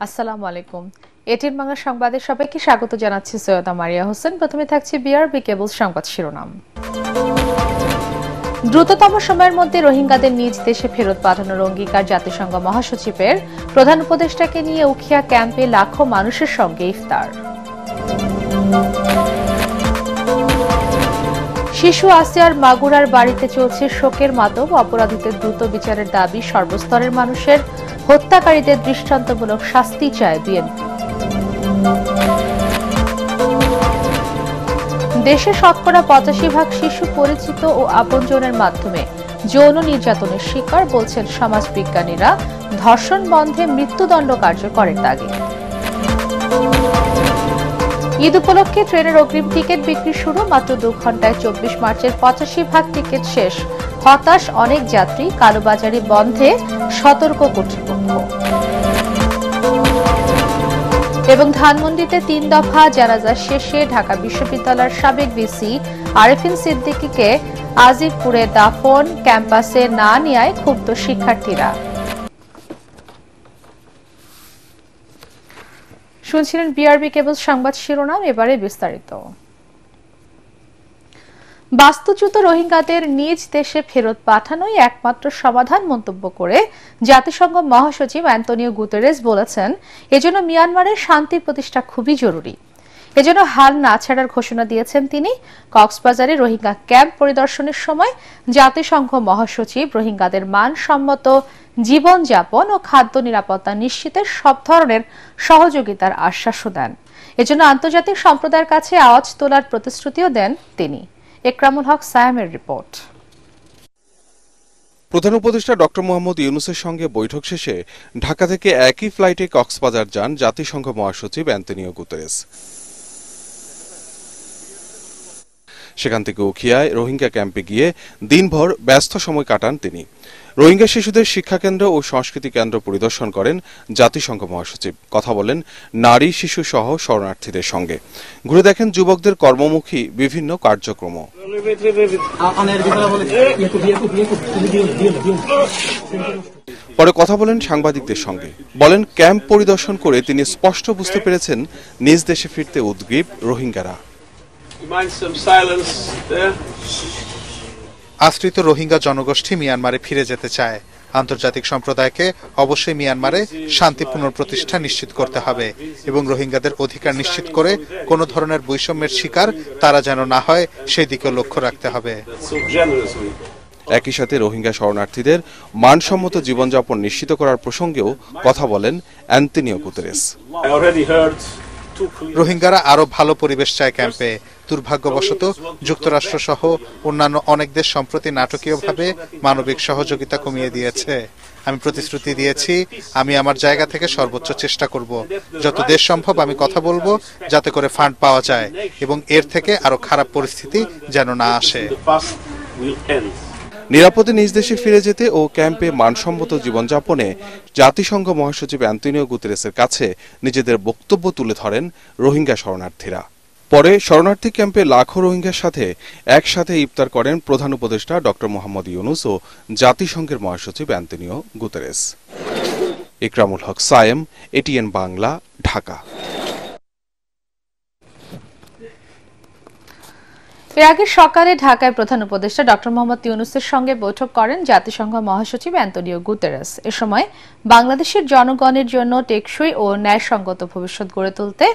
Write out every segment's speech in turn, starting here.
আসসালামু আলাইকুম। এটিএন বাংলা সংবাদে সবাইকে স্বাগত জানাচ্ছি সৈয়দা মারিয়া হোসেন। প্রথমে থাকছে বিআরবি কেবল সংবাদ শিরোনাম। দ্রুততম সময়ের মধ্যে রোহিঙ্গাদের নিজ দেশে ফেরত পাঠানোর অঙ্গীকার জাতিসংঘ মহাসচিবের। প্রধান উপদেষ্টাকে নিয়ে উখিয়া ক্যাম্পে লাখো মানুষের সঙ্গে ইফতার। শিশু আসিয়ার মাগুরার বাড়িতে চলছে শোকের মাতম। অপরাধীদের দ্রুত বিচারের দাবি সর্বস্তরের মানুষের। হত্যাকারীদের দৃষ্টান্তমূলক শাস্তি চায় বিএনপি। দেশে শতকরা ৮৫% শিশু পরিচিত ও আপনজনের মাধ্যমে যৌন নির্যাতনের শিকার, বলছেন সমাজবিজ্ঞানীরা। ধর্ষণ বন্ধে মৃত্যুদণ্ড কার্যকরের দাবি। ঈদ উপলক্ষে ট্রেনের অগ্রিম টিকিট বিক্রি শুরু। মাত্র ২ ঘন্টায় ২৪ মার্চের ৮৫% টিকিট শেষ। হতাশ অনেক যাত্রী। কালোবাজারি বন্ধে সতর্ক কর্তৃপক্ষ। এবং ধানমন্ডিতে ৩ দফা জানাজা শেষে ঢাকা বিশ্ববিদ্যালয়ের সাবেক ভিসি আরেফিন সিদ্দিকীকে আজিরপুরে দাফন। ক্যাম্পাসে না নেয়ায় ক্ষুব্ধ শিক্ষার্থীরা। শুনছিলেন বিআরবি কেবল সংবাদ শিরোনাম, এবারে বিস্তারিত। বাস্তুচ্যুত রোহিঙ্গাদের নিজ দেশে ফেরত পাঠানোই একমাত্র সমাধান মন্তব্য করে জাতিসংঘ মহাসচিব অ্যান্তোনিও গুতেরেস বলেছেন, এজন্য মিয়ানমারের শান্তি প্রতিষ্ঠা খুবই জরুরি। এজন্য হাল না ছাড়ার ঘোষণা দিয়েছেন তিনি। কক্সবাজারে রোহিঙ্গা ক্যাম্প পরিদর্শনের সময় জাতিসংঘ মহাসচিব রোহিঙ্গাদের মানসম্মত জীবনযাপন ও খাদ্য নিরাপত্তা নিশ্চিতে সব ধরনের সহযোগিতার আশ্বাসও দেন। এজন্য আন্তর্জাতিক সম্প্রদায়ের কাছে আওয়াজ তোলার প্রতিশ্রুতিও দেন তিনি। একরামুল হক সায়ামের রিপোর্ট। প্রধান উপদেষ্টা ডক্টর মোহাম্মদ ইউনূসের সঙ্গে বৈঠক শেষে ঢাকা থেকে একই ফ্লাইটে কক্সবাজার যান জাতিসংঘ মহাসচিব অ্যান্তোনিও গুতেরেস। সেখান থেকে উখিয়ায় রোহিঙ্গা ক্যাম্পে গিয়ে দিনভর ব্যস্ত সময় কাটান তিনি। রোহিঙ্গা শিশুদের শিক্ষাকেন্দ্র ও সংস্কৃতি কেন্দ্র পরিদর্শন করেন জাতিসংঘ মহাসচিব। কথা বলেন নারী শিশু সহ শরণার্থীদের সঙ্গে। ঘুরে দেখেন যুবকদের কর্মমুখী বিভিন্ন কার্যক্রম। পরে কথা বলেন সাংবাদিকদের সঙ্গে। বলেন, ক্যাম্প পরিদর্শন করে তিনি স্পষ্ট বুঝতে পেরেছেন নিজ দেশে ফিরতে উদ্গ্রীব রোহিঙ্গারা। আশ্রিত রোহিঙ্গা জনগোষ্ঠী মিয়ানমারে ফিরে যেতে চায়। আন্তর্জাতিক সম্প্রদায়কে অবশ্যই মিয়ানমারে শান্তি পুনঃপ্রতিষ্ঠা নিশ্চিত করতে হবে এবং রোহিঙ্গাদের অধিকার নিশ্চিত করে কোনো ধরনের বৈষম্যের শিকার তারা যেন না হয় সেই দিকে লক্ষ্য রাখতে হবে। একই সাথে রোহিঙ্গা শরণার্থীদের মানসম্মত জীবনযাপন নিশ্চিত করার প্রসঙ্গেও কথা বলেন অ্যান্তোনিও গুতেরেস। রোহিঙ্গারা আরো ভালো পরিবেশ চায় ক্যাম্পে। দুর্ভাগ্যবশত যুক্তরাষ্ট্র সহ অন্যান্য অনেক দেশ সম্প্রতি নাটকীয়ভাবে মানবিক সহযোগিতা কমিয়ে দিয়েছে। আমি প্রতিশ্রুতি দিয়েছি, আমি আমার জায়গা থেকে সর্বোচ্চ চেষ্টা করব। যত দেশ সম্ভব আমি কথা বলবো যাতে করে ফান্ড পাওয়া যায় এবং এর থেকে আরো খারাপ পরিস্থিতি যেন না আসে। নিরাপদে নিজ দেশে ফিরে যেতে ও ক্যাম্পে মানসম্মত জীবনযাপনে জাতিসংঘ মহাসচিব অ্যান্তোনিও গুতেরেসের কাছে নিজেদের বক্তব্য তুলে ধরেন রোহিঙ্গা শরণার্থীরা। পরে শরণার্থী ক্যাম্পে লাখো রোহিঙ্গার সাথে একসাথে ইফতার করেন প্রধান উপদেষ্টা ডক্টর মোহাম্মদ ইউনূস ও জাতিসংঘের মহাসচিব Antonio Guterres. Ekramul Haque Sayem, ATN Bangla, Dhaka. এর আগে সকালে ঢাকায় প্রধান উপদেষ্টা ডক্টর মোহাম্মদ ইউনূসের সঙ্গে বৈঠক করেন জাতিসংঘ মহাসচিব অ্যান্তোনিও গুতেরেস। এ সময় বাংলাদেশের জনগণের জন্য টেকসই ও ন্যায়সঙ্গত ভবিষ্যৎ গড়ে তুলতে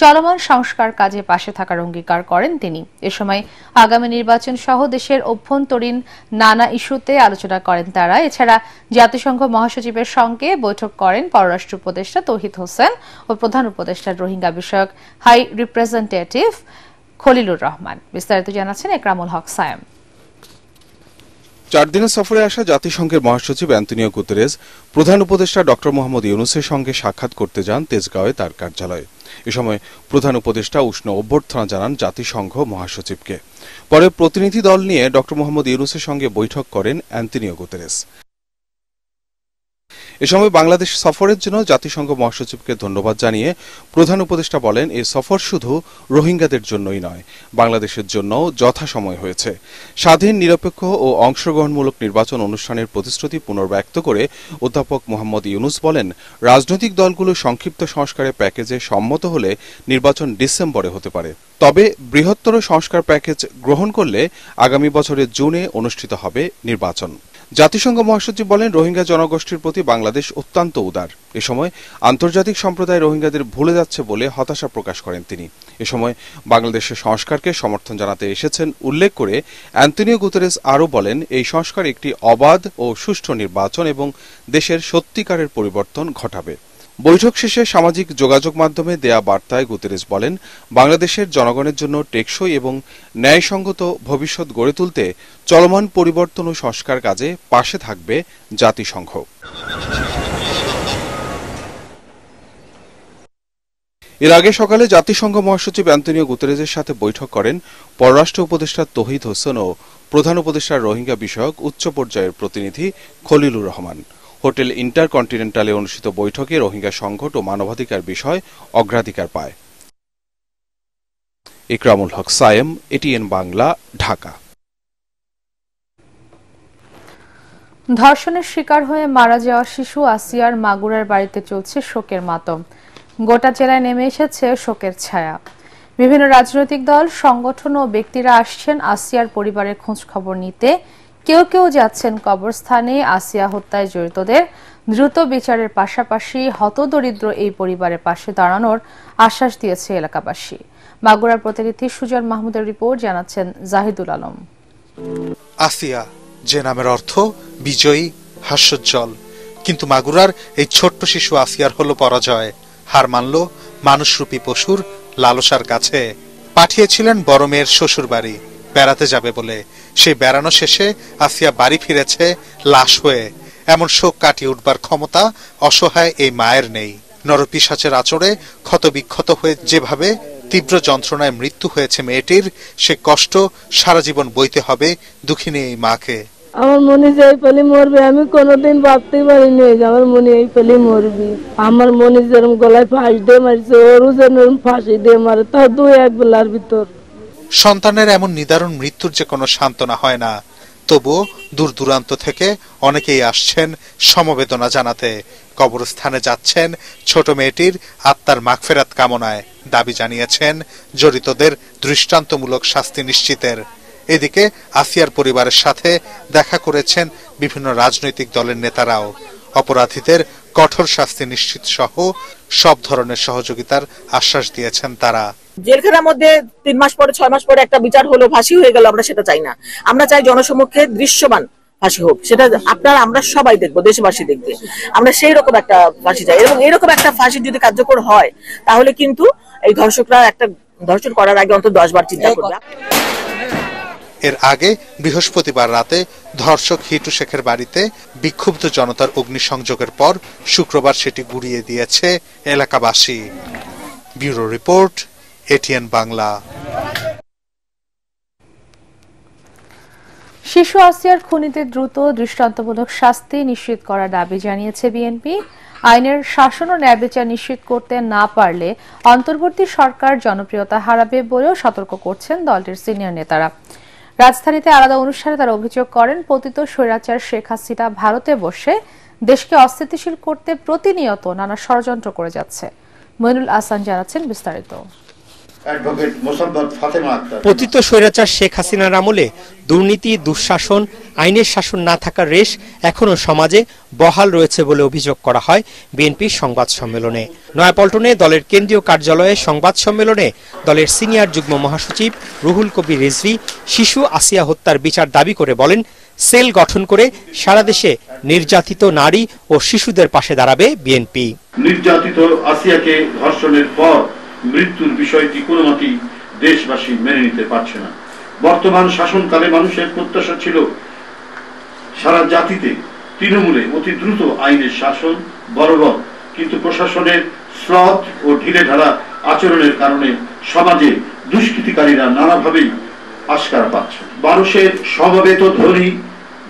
চলমান সংস্কার কাজে পাশে থাকার অঙ্গীকার করেন তিনি। এ সময় আগামী নির্বাচন সহ দেশের অভ্যন্তরীণ নানা ইস্যুতে আলোচনা করেন তারা। এছাড়া জাতিসংঘ মহাসচিবের সঙ্গে বৈঠক করেন পররাষ্ট্র উপদেষ্টা তৌহিদ হোসেন ও প্রধান উপদেষ্টার রোহিঙ্গা বিষয়ক হাই রিপ্রেজেন্টেটিভ খলিলুর রহমান। বিস্তারিত জানাচ্ছেন একরামুল হক সায়েম। 4 দিনের সফরে আসা জাতিসংঘের মহাসচিব অ্যান্তোনিও গুতেরেস প্রধান উপদেষ্টা ডক্টর মোহাম্মদ ইউনূসের সঙ্গে সাক্ষাৎ করতে যান তেজগাঁওয়ে তার কার্যালয়ে। এ সময় প্রধান উপদেষ্টা উষ্ণ অভ্যর্থনা জানান জাতিসংঘ মহাসচিবকে। পরে প্রতিনিধি দল নিয়ে ডক্টর মোহাম্মদ ইউনূসের সঙ্গে বৈঠক করেন অ্যান্তোনিও গুতেরেস। এ সময় বাংলাদেশ সফরের জন্য জাতিসংঘ মহাসচিবকে ধন্যবাদ জানিয়ে প্রধান উপদেষ্টা বলেন, এই সফর শুধু রোহিঙ্গাদের জন্যই নয়, বাংলাদেশের জন্যও যথাসময় হয়েছে। স্বাধীন, নিরপেক্ষ ও অংশগ্রহণমূলক নির্বাচন অনুষ্ঠানের প্রতিশ্রুতি পুনর্ব্যক্ত করে অধ্যাপক মোহাম্মদ ইউনুস বলেন, রাজনৈতিক দলগুলো সংক্ষিপ্ত সংস্কারের প্যাকেজে সম্মত হলে নির্বাচন ডিসেম্বরে হতে পারে। তবে বৃহত্তর সংস্কার প্যাকেজ গ্রহণ করলে আগামী বছরের জুনে অনুষ্ঠিত হবে নির্বাচন। জাতিসংঘ মহাসচিব বলেন, রোহিঙ্গা জনগোষ্ঠীর প্রতি বাংলাদেশ অত্যন্ত উদার। এ সময় আন্তর্জাতিক সম্প্রদায় রোহিঙ্গাদের ভুলে যাচ্ছে বলে হতাশা প্রকাশ করেন তিনি। এ সময় বাংলাদেশের সংস্কারকে সমর্থন জানাতে এসেছেন উল্লেখ করে অ্যান্তোনিও গুতেরেস আরও বলেন, এই সংস্কার একটি অবাধ ও সুষ্ঠু নির্বাচন এবং দেশের সত্যিকারের পরিবর্তন ঘটাবে। বৈঠক শেষে সামাজিক যোগাযোগ মাধ্যমে দেয়া বার্তায় গুতেরেস বলেন, বাংলাদেশের জনগণের জন্য টেকসই এবং ন্যায়সঙ্গত ভবিষ্যৎ গড়ে তুলতে চলমান পরিবর্তন ও সংস্কার কাজে পাশে থাকবে জাতিসংঘ। এর আগে সকালে জাতিসংঘ মহাসচিব অ্যান্তোনিও গুতেরেসের সাথে বৈঠক করেন পররাষ্ট্র উপদেষ্টা তৌহিদ হোসেন ও প্রধান উপদেষ্টা রোহিঙ্গা বিষয়ক উচ্চ পর্যায়ের প্রতিনিধি খলিলুর রহমান। হোটেল ইন্টারকন্টিনেন্টালে অনুষ্ঠিত বৈঠকে রোহিঙ্গা সংকট ও মানবাধিকার বিষয় অগ্রাধিকার পায়। ইকরামুল হক সায়েম, এটিএন বাংলা, ঢাকা। ধর্ষণের শিকার হয়ে মারা যাওয়া শিশু আসিয়ার মাগুরার বাড়িতে চলছে শোকের মাতম। গোটা জেলায় নেমে এসেছে শোকের ছায়া। বিভিন্ন রাজনৈতিক দল, সংগঠন ও ব্যক্তিরা আসছেন আসিয়ার পরিবারের খোঁজ খবর নিতে। কেউ কেউ যাচ্ছেন কবরস্থানে। আসিয়া হত্যায় জড়িতদের দ্রুত বিচারের পাশাপাশি হতদরিদ্র এই পরিবারের পাশে দাঁড়ানোর আশ্বাস দিয়েছে এলাকাবাসী। মাগুরার প্রতিনিধি সুজন মাহমুদের রিপোর্ট, জানাচ্ছেন জাহিদুল আলম। আসিয়া, যে নামের অর্থ বিজয়ী, হাস্যোজ্জ্বল, কিন্তু মাগুরার এই ছোট্ট শিশু আসিয়ার হলো পরাজয়। হার মানল মানুষরূপী পশুর লালসার কাছে। পাঠিয়েছিলেন বড় মেয়ের শ্বশুর বাড়ি বেড়াতে যাবে বলে। সেই বেড়ানো শেষে আসিয়া বাড়ি ফিরেছে লাশ হয়ে। এমন শোক কাটিয়ে উঠবার ক্ষমতা অসহায় এই মায়ের নেই। নরপিশাচের আচরে ক্ষতবিক্ষত হয়ে যেভাবে তীব্র যন্ত্রণায় মৃত্যু হয়েছে মেয়েটির, সে কষ্ট সারা জীবন বইতে হবে দুঃখিনী এই মাকে। আমার মনে যে এই পেলে মরবে, আমি কোনোদিন ভাবতেই পারিনি যে আমার মনে এই পেলে মরবি। আমার মনে যেরকম গলায় ফাঁস দিয়ে মারিছে, ওরও যেন ফাঁসি দিয়ে মারে, তা দুই এক বেলার ভিতর। সন্তানের এমন নিদারুণ মৃত্যুর যে কোনো সান্ত্বনা হয় না, তবুও দূর দূরান্ত থেকে অনেকেই আসছেন সমবেদনা জানাতে। কবরস্থানে যাচ্ছেন ছোট মেয়েটির আত্মার মাগফিরাত কামনায়। দাবি জানিয়েছেন জড়িতদের দৃষ্টান্তমূলক শাস্তি নিশ্চিতের। এদিকে আসিয়ার পরিবারের সাথে দেখা করেছেন বিভিন্ন রাজনৈতিক দলের নেতারাও। অপরাধীদের কঠোর শাস্তি নিশ্চিত সহ সব ধরনের সহযোগিতার আশ্বাস দিয়েছেন তারা। জেলখানার মধ্যে 3 মাস পরে 6 মাস পরে একটা বিচার হলো, ফাঁসি হয়ে গেল, আমরা সেটা চাই না। আমরা চাই জনসমক্ষে দৃশ্যমান ফাঁসি হোক, সেটা আমরা সবাই দেখবো, দেশবাসী দেখবে। আমরা সেই রকম একটা ফাঁসি চাই, এবং এইরকম একটা ফাঁসি যদি কার্যকর হয় তাহলে কিন্তু এই ধর্ষকরা একটা ধর্ষণ করার আগে অন্তত 10 বার চিন্তা করবে। এর আগে বৃহস্পতিবার রাতে ধর্ষক হিটু শেখের বাড়িতে বিক্ষুব্ধ জনতার অগ্নিসংযোগের পর শুক্রবার সেটি গুড়িয়ে দিয়েছে এলাকাবাসী। Bureau report, ATN Bangla. শিশু আসিয়ার খুনিদের দ্রুত দৃষ্টান্তমূলক শাস্তি নিশ্চিত করার দাবি জানিয়েছে বিএনপি। আইনের শাসন ও ন্যায় বিচার নিশ্চিত করতে না পারলে অন্তর্বর্তী সরকার জনপ্রিয়তা হারাবে বলেও সতর্ক করছেন দলটির সিনিয়র নেতারা। রাজধানীতে আলাদা অনুষ্ঠানে তারা অভিযোগ করেন, পতিত স্বৈরাচার শেখ হাসিনা ভারতে বসে দেশকে অস্থিতিশীল করতে প্রতিনিয়ত নানা ষড়যন্ত্র করে যাচ্ছে। মইনুল আহসান জানাচ্ছেন বিস্তারিত। পতিত স্বৈরাচার শেখ হাসিনার আমলে দুর্নীতি, দুঃশাসন, আইনের শাসন না থাকার রেশ এখনো সমাজে বহাল রয়েছে বলে অভিযোগ করা হয় বিএনপির সংবাদ সম্মেলনে। নয়াপল্টনে দলের কেন্দ্রীয় কার্যালয়ে সংবাদ সম্মেলনে দলের সিনিয়র যুগ্ম মহাসচিব রুহুল কবির রিজভী শিশু আসিয়া হত্যার বিচার দাবি করে বলেন, সেল গঠন করে সারা দেশে নির্যাতিত নারী ও শিশুদের পাশে দাঁড়াবে বিএনপি। নির্যাতিত আসিয়াকে ধর্ষণের পর মৃত্যুর বিষয়টি কোনো মতেই দেশবাসী মেনে নিতে পারছে না। বর্তমান শাসনকালে মানুষের প্রত্যাশা ছিল সারা জাতিতে তৃণমূলে অতি দ্রুত আইনের শাসন বলবৎ, কিন্তু প্রশাসনের শ্লথ ও ঢিলেঢালা আচরণের কারণে সমাজে দুষ্কৃতিকারীরা নানাভাবেই আশকারা পাচ্ছে। মানুষের সমবেত ধ্বনি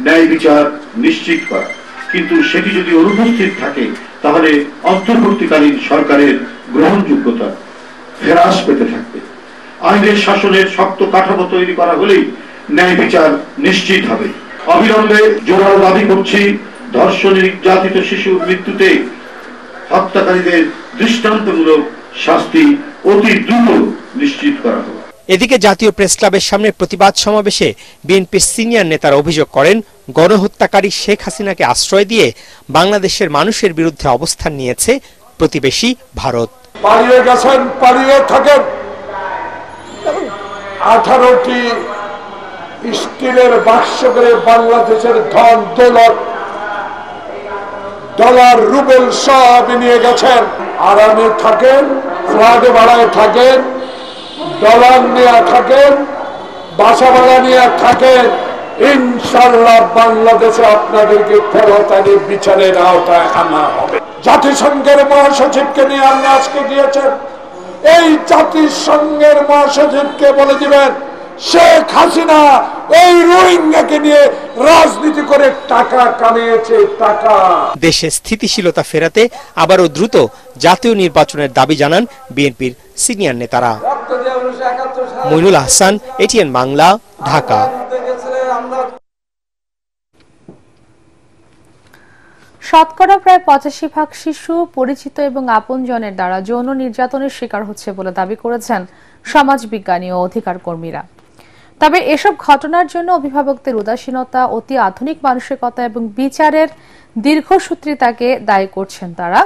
ন্যায় বিচার নিশ্চিত করা, কিন্তু সেটি যদি অনুপস্থিত থাকে তাহলে অন্তর্বর্তীকালীন সরকারের গ্রহণযোগ্যতা হ্রাস পেতে থাকবে। আইনের শাসনের শক্ত কাঠামো তৈরি করা হলেই ন্যায় বিচার নিশ্চিত হবে। অবিলম্বে জোরালো দাবি করছি, ধর্ষণে নির্যাতিত শিশুর মৃত্যুতে হত্যাকারীদের দৃষ্টান্তমূলক শাস্তি অতি দ্রুত নিশ্চিত করা হবে। এদিকে জাতীয় প্রেস ক্লাবের সামনে প্রতিবাদ সমাবেশে বিএনপির সিনিয়র নেতারা অভিযোগ করেন, গণহত্যাকারী শেখ হাসিনাকে আশ্রয় দিয়ে বাংলাদেশের মানুষের বিরুদ্ধে অবস্থান নিয়েছে প্রতিবেশী ভারত। পালিয়ে গেছেন, পালিয়ে থাকেন। 18টি স্টিলের বাক্স করে বাংলাদেশের ধন দৌলত, ডলার রুবেল সব নিয়ে গেছেন। আরামে থাকেন, ফ্ল্যাটে ভাড়ায় থাকেন, ডলার নিয়ে থাকেন, বাসা ভাড়া নিয়ে থাকেন। ইনশাআল্লাহ বাংলাদেশে আপনাদেরকে ফেরত এনে বিচারের আওতায় আনা হবে। জাতিসংঘের মহাসচিবকে নিয়ে আপনি আজকে গিয়েছেন, এই জাতিসংঘের মহাসচিবকে বলে দিবেন শেখ হাসিনা এই রোহিঙ্গাকে নিয়ে রাজনীতি করে টাকা কামিয়েছে। টাকা দেশে স্থিতিশীলতা ফেরাতে আবারও দ্রুত জাতীয় নির্বাচনের দাবি জানান বিএনপির সিনিয়র নেতারা। মইনুল আহসান, এটিএন বাংলা, ঢাকা। শতকরা প্রায় 85% শিশু পরিচিত এবং আপনজনের দ্বারা যৌন নির্যাতনের শিকার হচ্ছে বলে দাবি করেছেন সমাজবিজ্ঞানী ও অধিকার কর্মীরা। তবে এসব ঘটনার জন্য অভিভাবকদের উদাসীনতা, অতি আধুনিক মানসিকতা এবং বিচারের দীর্ঘসূত্রিতাকে দায়ী করছেন তারা।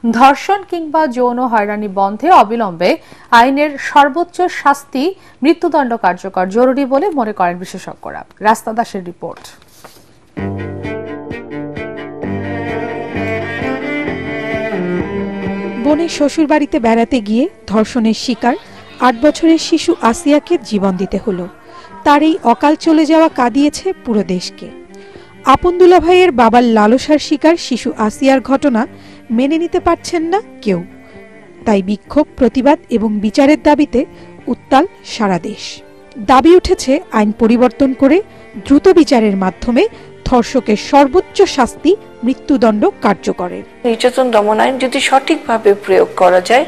ধর্ষণ কিংবা যৌন হয়রানি বন্ধে অবিলম্বে আইনের সর্বোচ্চ শাস্তি মৃত্যুদণ্ড কার্যকর জরুরি বলে মনে করেন বিশেষজ্ঞরা। রাস্তা দাসের রিপোর্ট। বোনের শ্বশুর বাড়িতে বেড়াতে গিয়ে ধর্ষণের শিকার 8 বছরের শিশু আসিয়াকে জীবন দিতে হলো। তার এই অকাল চলে যাওয়া কাঁদিয়েছে পুরো দেশকে। আপন দুলাভাইয়ের বাবার লালসার শিকার শিশু আসিয়ার ঘটনা মেনে নিতে পারছেন না কেউ। তাই বিক্ষোভ, প্রতিবাদ এবং বিচারের দাবিতে উত্তাল সারা দেশ। দাবি উঠেছে আইন পরিবর্তন করে দ্রুত বিচারের মাধ্যমে ধর্ষকের সর্বোচ্চ শাস্তি মৃত্যুদণ্ড কার্যকরের। নির্যাতন দমন আইন যদি সঠিকভাবে প্রয়োগ করা যায়,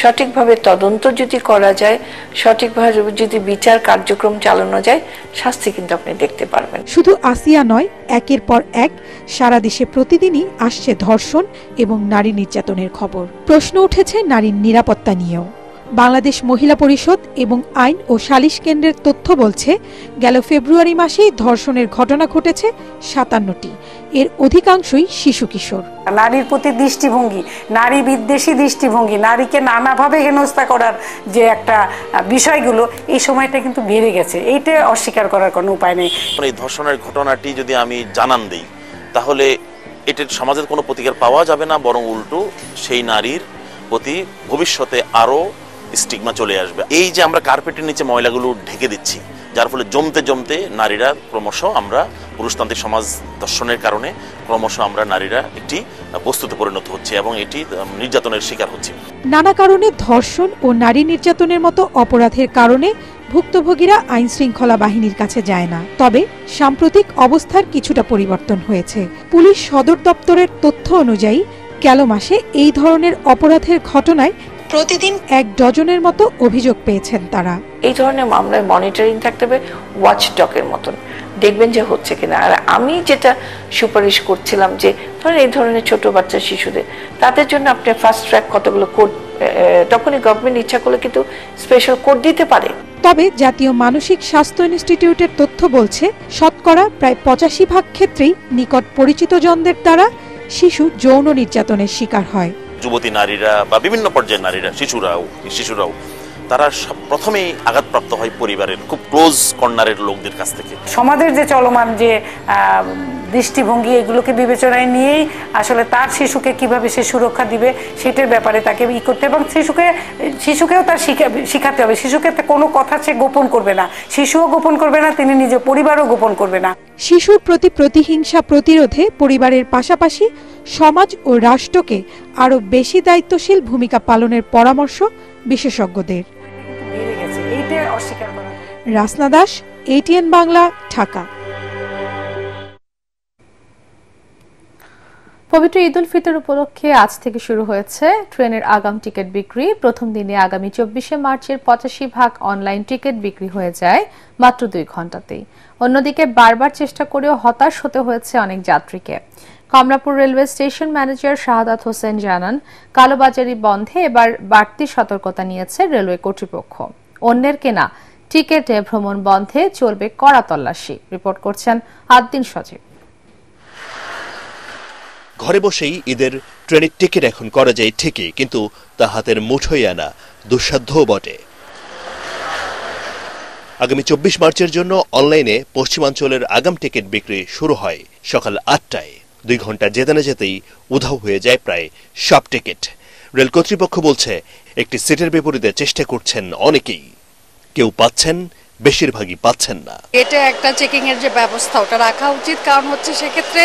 সঠিকভাবে তদন্ত যদি করা যায়, সঠিকভাবে যদি বিচার কার্যক্রম চালানো যায়, শাস্তি কিন্তু আপনি দেখতে পারবেন। শুধু আসিয়া নয়, একের পর এক সারা দেশে প্রতিদিনই আসছে ধর্ষণ এবং নারী নির্যাতনের খবর। প্রশ্ন উঠেছে নারীর নিরাপত্তা নিয়েও। বাংলাদেশ মহিলা পরিষদ এবং আইন ও সালিশ কেন্দ্রের তথ্য বলছে, গেল ফেব্রুয়ারি মাসেই ধর্ষণের ঘটনা ঘটেছে 57টি। এর অধিকাংশই শিশু কিশোর। নারীর প্রতি দৃষ্টিভঙ্গি, নারী বিদ্বেষী দৃষ্টিভঙ্গি, নারীকে নানাভাবে হেনস্থা করার যে একটা বিষয়গুলো, এই সময়টা কিন্তু বেড়ে গেছে। এইটা অস্বীকার করার কোনো উপায় নেই। এই ধর্ষণের ঘটনাটি যদি আমি জানান দিই, তাহলে এটার সমাজের কোনো প্রতিকার পাওয়া যাবে না, বরং উল্টো সেই নারীর প্রতি ভবিষ্যতে আরো স্টিগমা চলে আসবে। এই যে আমরা কার্পেটের নিচে ময়লাগুলো ঢেকে দিচ্ছি, যার ফলে জমতে জমতে নারীরা ক্রমশ, আমরা পুরুষতান্ত্রিক সমাজ দর্শনের কারণে ক্রমশ আমরা নারীরা একটি বস্তুতে পরিণত হচ্ছে এবং এটি নির্যাতনের শিকার হচ্ছে। নানা কারণে ধর্ষণ ও নারী নির্যাতনের মতো অপরাধের কারণে ভুক্তভোগীরা আইন শৃঙ্খলা বাহিনীর কাছে যায় না। তবে সাম্প্রতিক অবস্থার কিছুটা পরিবর্তন হয়েছে। পুলিশ সদর দপ্তরের তথ্য অনুযায়ী গেল মাসে এই ধরনের অপরাধের ঘটনায় প্রতিদিন 1 ডজনের মতো অভিযোগ পেয়েছেন তারা। এই ধরনের মামলায় মনিটরিং থাকতে হবে, ওয়াচডগের মতন, দেখবেন যে হচ্ছে কিনা। আর আমি যেটা সুপারিশ করছিলাম যে ধরেন এই ধরনের ছোট বাচ্চা শিশুদের, তাদের জন্য আপনি ফাস্ট ট্র্যাক কতগুলো কোড, তখনই গভর্নমেন্ট ইচ্ছা করলে কিন্তু স্পেশাল কোড দিতে পারে। তবে জাতীয় মানসিক স্বাস্থ্য ইনস্টিটিউটের তথ্য বলছে, শতকরা প্রায় 85% ক্ষেত্রেই নিকট পরিচিত জনদের দ্বারা শিশু যৌন নির্যাতনের শিকার হয়। যুবতী নারীরা বা বিভিন্ন পর্যায়ের নারীরা, শিশুরাও তারা প্রথমেই আঘাতপ্রাপ্ত হয় পরিবারের খুব ক্লোজ কর্নারের লোকদের কাছ থেকে। সমাজের যে চলমান যে দৃষ্টিভঙ্গি, এগুলোকে বিবেচনায় নিয়েই আসলে তার শিশুকে কিভাবে সে সুরক্ষা দিবে সেটার ব্যাপারে তাকে করতে, এবং শিশুকেও তার শিখাতে হবে। শিশুকে কোনো কথা সে গোপন করবে না, শিশুও গোপন করবে না, তিনি নিজের পরিবারও গোপন করবে না। শিশুর প্রতি প্রতিহিংসা প্রতিরোধে পরিবারের পাশাপাশি সমাজ ও রাষ্ট্রকে আরো বেশি দায়িত্বশীল ভূমিকা পালনের পরামর্শ বিশেষজ্ঞদের। রাসনা দাস, এটিএন বাংলা, ঢাকা। পবিত্র ঈদ উল ফিতর উপলক্ষে আজ থেকে শুরু হয়েছে ট্রেনের আগাম টিকিট বিক্রি। প্রথম দিনে আগামী 24শে মার্চের 85% অনলাইন টিকিট বিক্রি হয়ে যায় মাত্র 2 ঘন্টাতেই। অন্যদিকে বারবার চেষ্টা করেও হতাশ হতে হয়েছে অনেক যাত্রীকে। Kamalapur railway station manager Shahadat Hossain জানান, কালোবাজারি বন্ধে এবার বাড়তি সতর্কতা নিয়েছে রেলওয়ে কর্তৃপক্ষ। অন্যের কেনা টিকিটে ভ্রমণ বন্ধে চলবে কড়া তল্লাশি। রিপোর্ট করছেন আদ্দিন সজীব। ঘরে বসেই ঈদের ট্রেনের টিকিট এখন করা যায় ঠিকই, কিন্তু তা হাতের মুঠোয় আনা দুঃসাধ্যও বটে। আগামী 24 মার্চের জন্য অনলাইনে পশ্চিমাঞ্চলের আগাম টিকিট বিক্রি শুরু হয় সকাল 8টায়। 2 ঘন্টা যেতে না যেতেই উধাও হয়ে যায় প্রায় সব টিকিট। রেল কর্তৃপক্ষ বলছে, একটি সিটের বিপরীতে চেষ্টা করছেন অনেকেই, কেউ পাচ্ছেন, বেশিরভাগই পাচ্ছেন না। এটা একটা চেকিং এর যে ব্যবস্থা ওটা রাখা উচিত, কারণ হচ্ছে সেক্ষেত্রে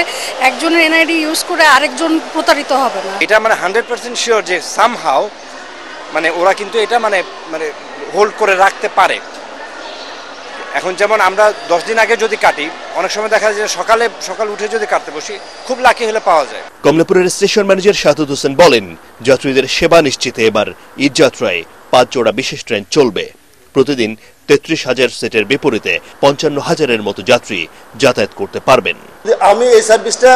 একজনের এনআইডি ইউজ করে আরেকজন প্রতারিত হবে না। এটা 100% শিওর যে সামহাউ ওরা কিন্তু এটা হোল্ড করে রাখতে পারে। এখন যেমন আমরা 10 দিন আগে যদি কাটি, অনেক সময় দেখা যায় সকাল উঠে যদি কাটতে বসি, খুব লাকি হলে পাওয়া যায়। কমলাপুরের স্টেশন ম্যানেজার শাহাদাত হোসেন বলেন, যাত্রীদের সেবা নিশ্চিতে এবার ঈদ যাত্রায় 5 জোড়া বিশেষ ট্রেন চলবে। প্রতিদিন 33,000 সিটের বিপরীতে 55,000-এর মতো যাত্রী যাতায়াত করতে পারবেন। আমি এই সার্ভিসটা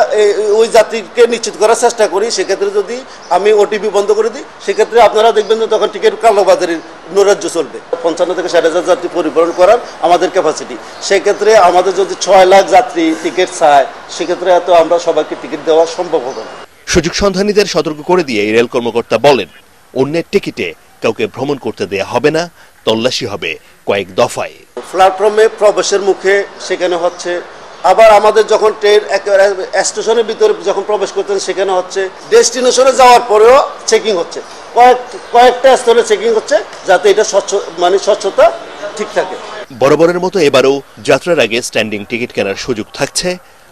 ওই যাত্রীকে নিশ্চিত করার চেষ্টা করি। সেক্ষেত্রে যদি আমি ওটিপি বন্ধ করে দিই, সেক্ষেত্রে আপনারা দেখবেন যে তখন টিকিট কালোবাজারির নৈরাজ্য চলবে। 55 থেকে 60,000 যাত্রী পরিবহন করার আমাদের ক্যাপাসিটি। সেক্ষেত্রে আমাদের যদি 6 লাখ যাত্রী টিকিট চায়, সেক্ষেত্রে এত আমরা সবাইকে টিকিট দেওয়া সম্ভব হবে না। সুযোগ সন্ধানীদের সতর্ক করে দিয়ে রেল কর্মকর্তা বলেন, অন্যের টিকিটে কাউকে ভ্রমণ করতে দেয়া হবে না, তল্লাশি হবে কয়েক দফায়। প্ল্যাটফর্মে প্রবেশের মুখে সেখানে হচ্ছে, আবার আমাদের যখন ট্রেন স্টেশনের ভিতরে যখন প্রবেশ করতেন সেখানে হচ্ছে, ডেস্টিনেশনে যাওয়ার পরেও চেকিং হচ্ছে, কয়েকটা স্তরে চেকিং হচ্ছে, যাতে এটা স্বচ্ছতা ঠিক থাকে। বরাবরের মতো এবারও যাত্রার আগে স্ট্যান্ডিং টিকিট কেনার সুযোগ থাকছে।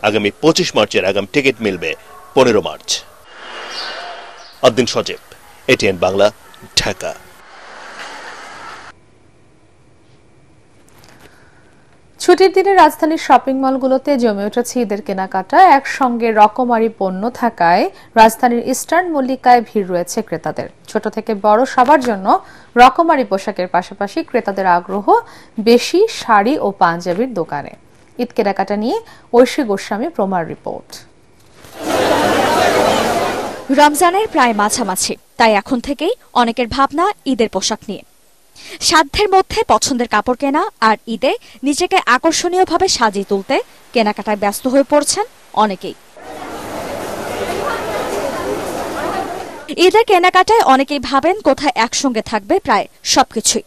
আগামী 25 মার্চের আগাম টিকিট মিলবে 15 মার্চ। আদ্দিন সজীব, এটিএন বাংলা, ঢাকা। ছুটির দিনে রাজধানীর শপিং মলগুলোতে জমে উঠেছে ঈদের কেনাকাটা। একসঙ্গে রকমারি পণ্য থাকায় রাজধানীর ইস্টার্ন মল্লিকায় ভিড় রয়েছে ক্রেতাদের। ছোট থেকে বড় সবার জন্য রকমারি পোশাকের পাশাপাশি ক্রেতাদের আগ্রহ বেশি শাড়ি ও পাঞ্জাবির দোকানে। ঈদ কেনাকাটা নিয়ে ঐশী গোস্বামী প্রমার রিপোর্ট। রমজানের প্রায় মাঝামাঝি, তাই এখন থেকেই অনেকের ভাবনা ঈদের পোশাক নিয়ে। সাধ্যের মধ্যে পছন্দের কাপড় কেনা আর ঈদে নিজেকে আকর্ষণীয়ভাবে সাজিয়ে তুলতে কেনাকাটায় ব্যস্ত হয়ে পড়ছেন অনেকেই। ঈদের কেনাকাটায় অনেকেই ভাবেন কোথায় একসঙ্গে থাকবে প্রায় সবকিছুই।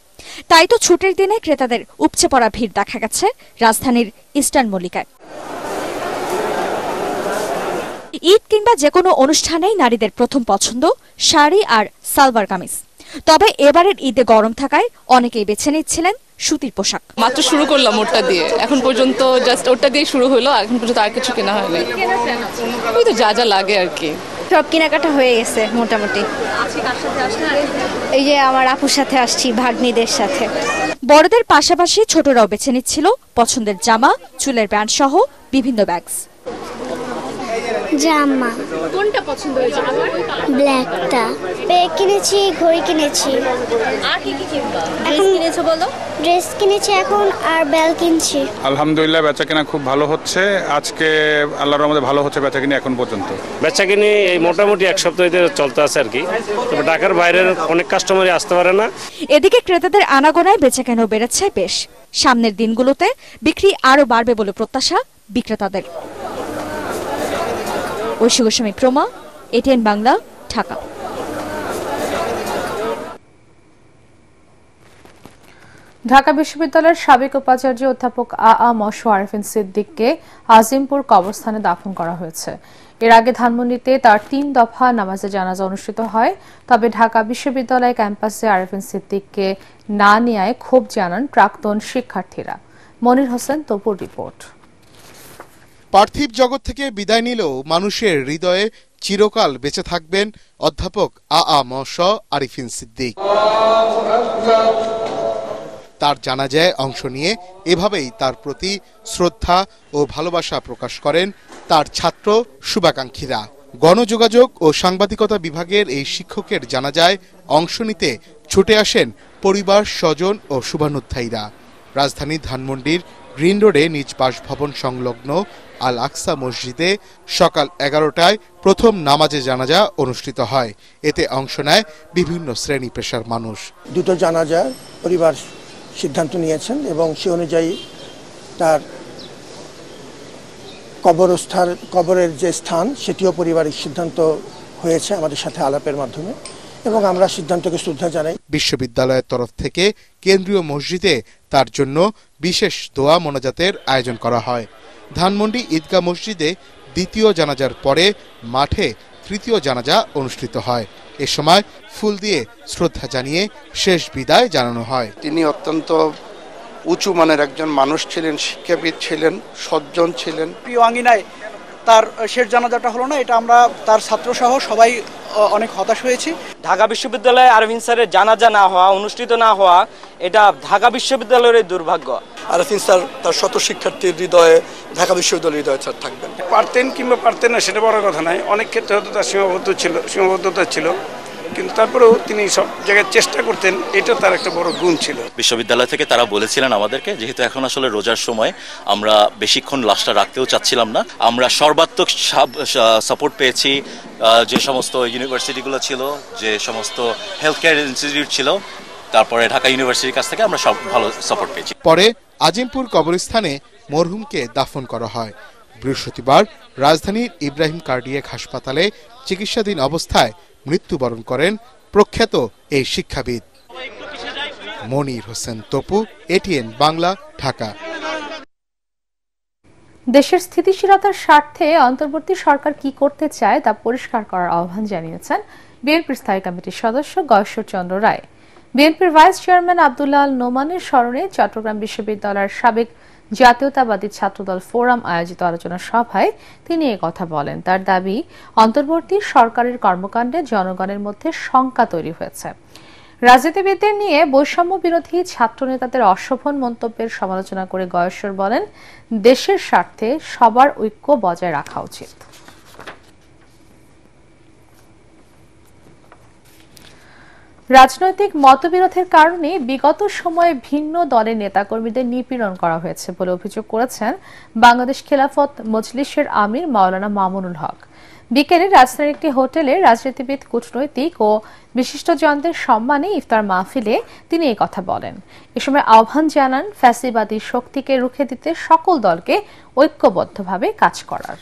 তাই তো ছুটির দিনে ক্রেতাদের উপচে পড়া ভিড় দেখা গেছে রাজধানীর ইস্টার্ন মল্লিকায়। ঈদ কিংবা যে কোনো অনুষ্ঠানেই নারীদের প্রথম পছন্দ শাড়ি আর সালোয়ার কামিজ। তবে এবারের ঈদে গরম থাকায় অনেকেই বেছে নিচ্ছিলেন সুতির পোশাক। মাত্র শুরু করলাম ওটা দিয়ে, এখন পর্যন্ত জাস্ট ওটা দিয়ে শুরু হলো, এখন পর্যন্ত আর কিছু কেনা হয়নি। ওই তো যা যা লাগে আর কি, সব কেনাকাটা হয়ে গেছে মোটামুটি। এই যে আমার আপুর সাথে আসছি, ভাগ্নিদের সাথে। বড়দের পাশাপাশি ছোটরাও বেছে নিচ্ছিল পছন্দের জামা, চুলের ব্যান্ড সহ বিভিন্ন ব্যাগস। জামা কোনটা পছন্দ হয়েছে? ব্ল্যাকটা। ব্যাগ কিনেছি, ঘড়ি কিনেছি। আর কি কি কিনবা? ড্রেস কিনেছো বলো? ড্রেস কিনেছি এখন, আর বেল কিনছি। আলহামদুলিল্লাহ বেচাকেনা খুব ভালো হচ্ছে। আজকে আল্লাহর রহমতে ভালো হচ্ছে বেচাকেনা এখন পর্যন্ত। বেচাকেনি এই মোটামুটি এক সপ্তাহ চলতে আছে আর কি। তবে ঢাকার বাইরের অনেক কাস্টমারই আসতে পারে না। এদিকে ক্রেতাদের আনাগোনায় বেচাকেনাও বেড়েছে বেশ। সামনের দিনগুলোতে বিক্রি আরো বাড়বে বলে প্রত্যাশা বিক্রেতাদের। ঐশী গোস্বামী প্রমা, এটিএন বাংলা, ঢাকা। ঢাকা বিশ্ববিদ্যালয়ের সাবেক উপাচার্য অধ্যাপক আ.ম. আরিফিন সিদ্দিককে আজিমপুর কবরস্থানে দাফন করা হয়েছে। এর আগে ধানমন্ডিতে তার 3 দফা নামাজে জানাজা অনুষ্ঠিত হয়। তবে ঢাকা বিশ্ববিদ্যালয় ক্যাম্পাসে আরিফিন সিদ্দিককে না নেয়ায় ক্ষোভ জানান প্রাক্তন শিক্ষার্থীরা। মনির হোসেন তপুর রিপোর্ট। পার্থিব জগৎ থেকে বিদায় নিলেও মানুষের হৃদয়ে চিরকাল বেঁচে থাকবেন অধ্যাপক আ.ম. আরিফিন সিদ্দিক। তার জানাজায় অংশ নিয়ে এভাবেই তার প্রতি শ্রদ্ধা ও ভালোবাসা প্রকাশ করেন তার ছাত্র শুভাকাঙ্ক্ষীরা। গণযোগাযোগ ও সাংবাদিকতা বিভাগের এই শিক্ষকের জানাজায় অংশ নিতে ছুটে আসেন পরিবার, স্বজন ও শুভানুধ্যায়ীরা। রাজধানীর ধানমন্ডির গ্রিন রোডে নিজ বাসভবন সংলগ্ন আল আকসা মসজিদে সকাল 11টায় প্রথম নামাজে জানাজা অনুষ্ঠিত হয়। এতে অংশ নেয় বিভিন্ন শ্রেণী পেশার মানুষ। দুটো জানাজা পরিবার সিদ্ধান্ত নিয়েছেন এবং সে অনুযায়ী তার কবরের যে স্থান সেটিও পারিবারিক সিদ্ধান্ত হয়েছে আমাদের সাথে আলাপের মাধ্যমে, এবং আমরা সিদ্ধান্তকে শ্রদ্ধা জানাই। বিশ্ববিদ্যালয়ের তরফ থেকে কেন্দ্রীয় মসজিদে তার জন্য বিশেষ দোয়া মোনাজাতের আয়োজন করা হয়। ধানমন্ডি ঈদগাহ মসজিদে দ্বিতীয় জানাজার পরে মাঠে তৃতীয় জানাজা অনুষ্ঠিত হয়। এ সময় ফুল দিয়ে শ্রদ্ধা জানিয়ে শেষ বিদায় জানানো হয়। তিনি অত্যন্ত উঁচু মানের একজন মানুষ ছিলেন, শিক্ষাবিদ ছিলেন, সজ্জন ছিলেন। প্রিয় আঙ্গিনায় তার শেষ জানাজাটা হলো না, এটা আমরা তার ছাত্রসহ সবাই অনেক হতাশ হয়েছি। ঢাকা বিশ্ববিদ্যালয়ে আরফিন স্যারের জানাজা না হওয়া, অনুষ্ঠিত না হওয়া, এটা ঢাকা বিশ্ববিদ্যালয়ের দুর্ভাগ্য। আরফিন স্যার তার শত শিক্ষার্থীর হৃদয়ে, ঢাকা বিশ্ববিদ্যালয়ের হৃদয়ে স্যার থাকবেন। পারতেন কিংবা পারতেন না সেটা বড় কথা নয়, অনেক ক্ষেত্রে হয়তো তার সীমাবদ্ধতা ছিল, কিন্তু তারপরেও তিনি সব জায়গায় চেষ্টা করতেন, এটা তার একটা বড় গুণ ছিল। বিশ্ববিদ্যালয় থেকে তারা বলেছিলেন আমাদেরকে, যেহেতু এখন আসলে রোজার সময় আমরা বেশিক্ষণ লাশটা রাখতেও চাচ্ছিলাম না, আমরা সর্বাত্মক সাপোর্ট পেয়েছি। যে সমস্ত ইউনিভার্সিটিগুলো ছিল, যে সমস্ত হেলথ কেয়ার ইনস্টিটিউট ছিল, তারপরে ঢাকা ইউনিভার্সিটির কাছ থেকে আমরা সব ভালো সাপোর্ট পেয়েছি। পরে আজিমপুর কবরস্থানে মরহুমকে দাফন করা হয়। বৃহস্পতিবার রাজধানীর ইব্রাহিম কার্ডিয়াক হাসপাতালে চিকিৎসাধীন অবস্থায় মৃত্যুবরণ করেন প্রখ্যাত এই শিক্ষাবিদ। মনির হোসেন তপু, এটিএন বাংলা, ঢাকা। দেশের স্থিতিশীলতার স্বার্থে অন্তর্বর্তী সরকার কি করতে চায় তা পরিষ্কার করার আহ্বান জানিয়েছেন বিএনপির স্থায়ী কমিটির সদস্য গয়েশ্বর চন্দ্র রায়। বিএনপির ভাইস চেয়ারম্যান আব্দুল্লাহ আল নোমানের স্মরণে চট্টগ্রাম বিশ্ববিদ্যালয়ের সাবেক জাতীয়তাবাদী ছাত্রদল ফোরাম আয়োজিত আলোচনা সভায় তিনি কথা বলেন। তার দাবি, অন্তর্বর্তী সরকারের কর্মকাণ্ডে জনগণের মধ্যে শঙ্কা তৈরি হয়েছে। রাজনীতিবিদদের নিয়ে বৈষম্য বিরোধী ছাত্র নেতাদের অশোভন মন্তব্যের সমালোচনা করে গয়েশ্বর বলেন, দেশের স্বার্থে সবার ঐক্য বজায় রাখা উচিত। রাজনৈতিক মতবিরোধের কারণে বিগত সময়ে ভিন্ন দলের নেতাকর্মীদের নিপীড়ন করা হয়েছে বলে অভিযোগ করেছেন বাংলাদেশ খেলাফত মজলিসের আমির মাওলানা মামুনুল হক। বিকেলে রাজধানীর একটি হোটেলে রাজনীতিবিদ, কূটনৈতিক ও বিশিষ্টজনদের সম্মানে ইফতার মাহফিলে তিনি এই কথা বলেন। এ সময় আহ্বান জানান ফ্যাসিবাদী শক্তিকে রুখে দিতে সকল দলকে ঐক্যবদ্ধভাবে কাজ করার।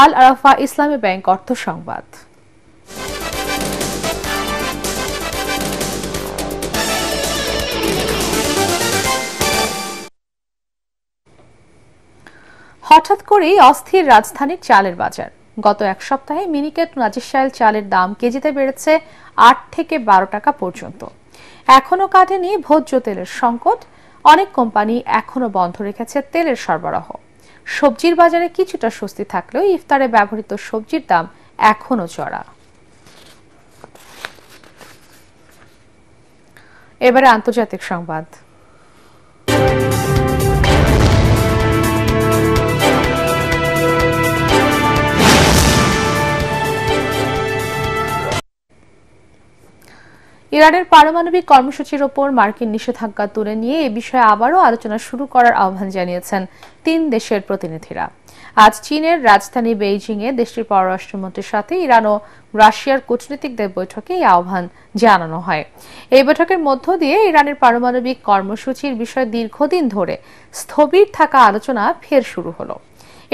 আল আরাফা ইসলামী ব্যাংক অর্থ সংবাদ। হঠাৎ করেই অস্থির রাজধানীর চালের বাজার। গত এক সপ্তাহে মিনিকেট নাজিরশাইল চালের দাম কেজিতে বেড়েছে 8 থেকে 12 টাকা পর্যন্ত। এখনো কাটেনি ভোজ্য তেলের সংকট। অনেক কোম্পানি এখনো বন্ধ রেখেছে তেলের সরবরাহ। সবজির বাজারে কিছুটা স্বস্তি থাকলেও ইফতারে ব্যবহৃত সবজির দাম এখনো চড়া। এবারে আন্তর্জাতিক সংবাদ। ইরানের পারমাণবিক কর্মসূচির ওপর মার্কিন নিষেধাজ্ঞা তুলে নিয়ে এ বিষয়ে আবারও আলোচনা শুরু করার আহ্বান জানিয়েছেন 3 দেশের প্রতিনিধিরা। আজ চীনের রাজধানী বেইজিংয়ে দেশটির পররাষ্ট্রমন্ত্রীর সাথে ইরান ও রাশিয়ার কূটনীতিকদের বৈঠকে এই আহ্বান জানানো হয়। এই বৈঠকের মধ্য দিয়ে ইরানের পারমাণবিক কর্মসূচির বিষয়ে দীর্ঘদিন ধরে স্থবির থাকা আলোচনা ফের শুরু হলো।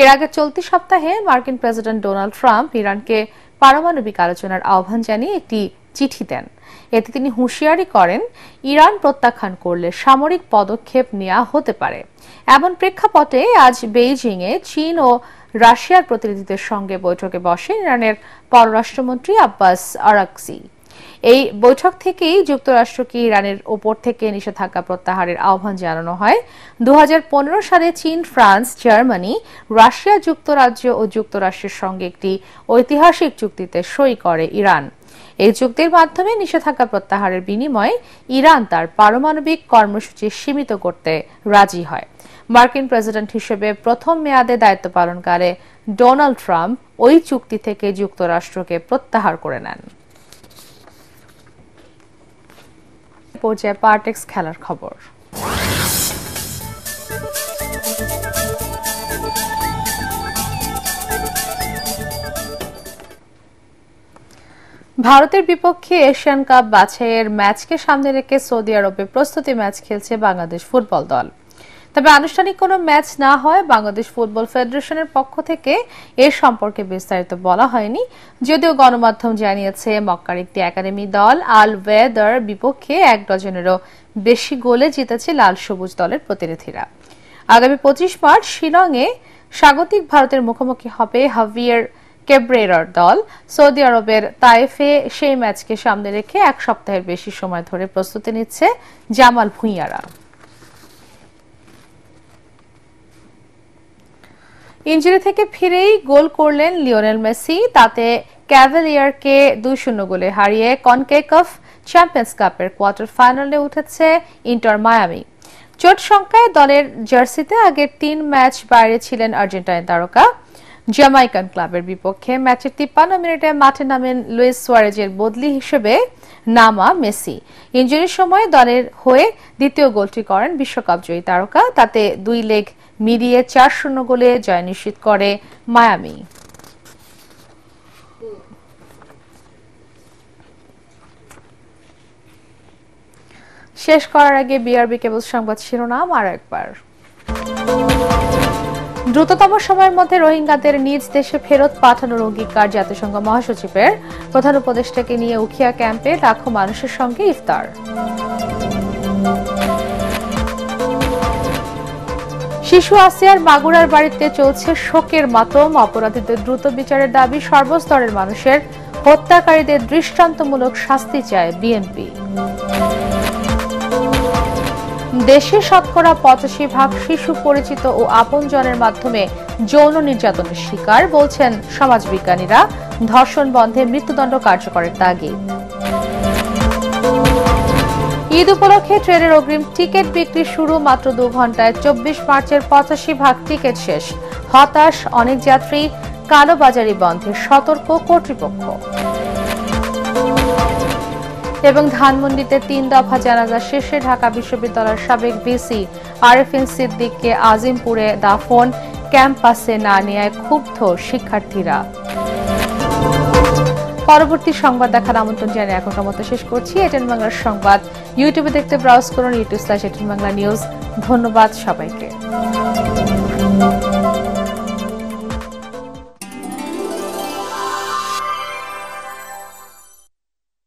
এর আগে চলতি সপ্তাহে মার্কিন প্রেসিডেন্ট ডোনাল্ড ট্রাম্প ইরানকে পারমাণবিক আলোচনার আহ্বান জানিয়ে একটি চিঠি দেন। এতে তিনি হুঁশিয়ারি করেন, ইরান প্রত্যাখ্যান করলে সামরিক পদক্ষেপ নেওয়া হতে পারে। এমন প্রেক্ষাপটে আজ বেইজিংয়ে চীন ও রাশিয়ার প্রতিনিধিদের সঙ্গে বৈঠকে বসেন ইরানের পররাষ্ট্রমন্ত্রী আব্বাস আরাকচি। এই বৈঠক থেকেই যুক্তরাষ্ট্রকে ইরানের ওপর থেকে নিষেধাজ্ঞা প্রত্যাহারের আহ্বান জানানো হয়। 2015 সালে চীন, ফ্রান্স, জার্মানি, রাশিয়া, যুক্তরাজ্য ও যুক্তরাষ্ট্রের সঙ্গে একটি ঐতিহাসিক চুক্তিতে সই করে ইরান। এই চুক্তির মাধ্যমে নিষেধাজ্ঞা প্রত্যাহারের বিনিময়ে ইরান তার পারমাণবিক কর্মসূচি সীমিত করতে রাজি হয়। মার্কিন প্রেসিডেন্ট হিসেবে প্রথম মেয়াদে দায়িত্ব পালনকালে ডোনাল্ড ট্রাম্প ওই চুক্তি থেকে যুক্তরাষ্ট্রকে প্রত্যাহার করে নেন। পর্যায়ে পার্টেক্স খেলার খবর। ভারতের বিপক্ষে এশিয়ান কাপ বাছাইয়ের ম্যাচকে সামনে রেখে সৌদি আরবে প্রস্তুতি ম্যাচ খেলছে বাংলাদেশ ফুটবল দল। তবে আনুষ্ঠানিক কোনো ম্যাচ না হয় বাংলাদেশ ফুটবল ফেডারেশনের পক্ষ থেকে এ সম্পর্কে বিস্তারিত বলা হয়নি, যদিও গণমাধ্যম জানিয়েছে মক্কার একটি একাডেমি দল আল ওয়েদার বিপক্ষে 1 ডজনেরও বেশি গোলে জিতেছে লাল সবুজ দলের প্রতিনিধিরা। আগামী 25 মার্চ শিলংয়ে স্বাগতিক ভারতের মুখোমুখি হবে হাভিয়ার কেব্রেরার দল। সৌদি আরবের তায়েফে সেই ম্যাচকে সামনে রেখে 1 সপ্তাহের বেশি সময় ধরে প্রস্তুতি নিচ্ছে জামাল ভুঁইয়ারা। ইনজুরি থেকে ফিরেই গোল করলেন লিওনেল মেসি, তাতে ক্যাভেলিয়ারকে 2-0 গোলে হারিয়ে কনকেকাফ চ্যাম্পিয়ন্স কাপের কোয়ার্টার ফাইনালে উঠেছে ইন্টার মায়ামি। চোট সংখ্যায় দলের জার্সিতে আগের 3 ম্যাচ বাইরে ছিলেন আর্জেন্টাইন তারকা। জ্যামাইকান ক্লাবের বিপক্ষে ম্যাচের 53 মিনিটে মাঠে নামেন লুইস সুয়ারেজের বদলি হিসেবে নামা মেসি। ইনজুরির সময় দলের হয়ে দ্বিতীয় গোলটি করেন বিশ্বকাপ জয়ী তারকা, তাতে 2 লেগ মিলিয়ে 4-0 গোলে জয় নিশ্চিত করে মায়ামি। শেষ করার আগে বিআরবি কেবল সংবাদ শিরোনাম আর একবার। দ্রুততম সময়ের মধ্যে রোহিঙ্গাদের নিজ দেশে ফেরত পাঠানোর অঙ্গীকার জাতিসংঘ মহাসচিবের। প্রধান উপদেষ্টাকে নিয়ে উখিয়া ক্যাম্পে লাখো মানুষের সঙ্গে ইফতার। শিশু আসিয়ার মাগুরার বাড়িতে চলছে শোকের মাতম। অপরাধীদের দ্রুত বিচারের দাবি সর্বস্তরের মানুষের। হত্যাকারীদের দৃষ্টান্তমূলক শাস্তি চায় বিএনপি। দেশে শতকরা 85% শিশু পরিচিত ও আপনজনের মাধ্যমে যৌন নির্যাতনের শিকার, বলছেন সমাজবিজ্ঞানীরা। ধর্ষণ বন্ধে মৃত্যুদণ্ড কার্যকরের তাগিদ। ঈদ উপলক্ষে ট্রেনের অগ্রিম টিকিট বিক্রি শুরু, মাত্র 2 ঘন্টায় 24 মার্চের 85% টিকিট শেষ। হতাশ অনেক যাত্রী, কালোবাজারি বন্ধে সতর্ক কর্তৃপক্ষ। এবং ধানমন্ডিতে 3 দফা জানাজা শেষে ঢাকা বিশ্ববিদ্যালয়ের সাবেক ভিসি আরেফিন সিদ্দিককে আজিমপুরে দাফন। ক্যাম্পাসে না নেয়ায় ক্ষুব্ধ শিক্ষার্থীরা। পরবর্তী সংবাদ দেখার আমন্ত্রণ জানিয়ে এখনকার মতো শেষ করছি। এটিএন বাংলার সংবাদ ইউটিউবে দেখতে ব্রাউজ করুন youtube/এটিএন বাংলা নিউজ। ধন্যবাদ সবাইকে।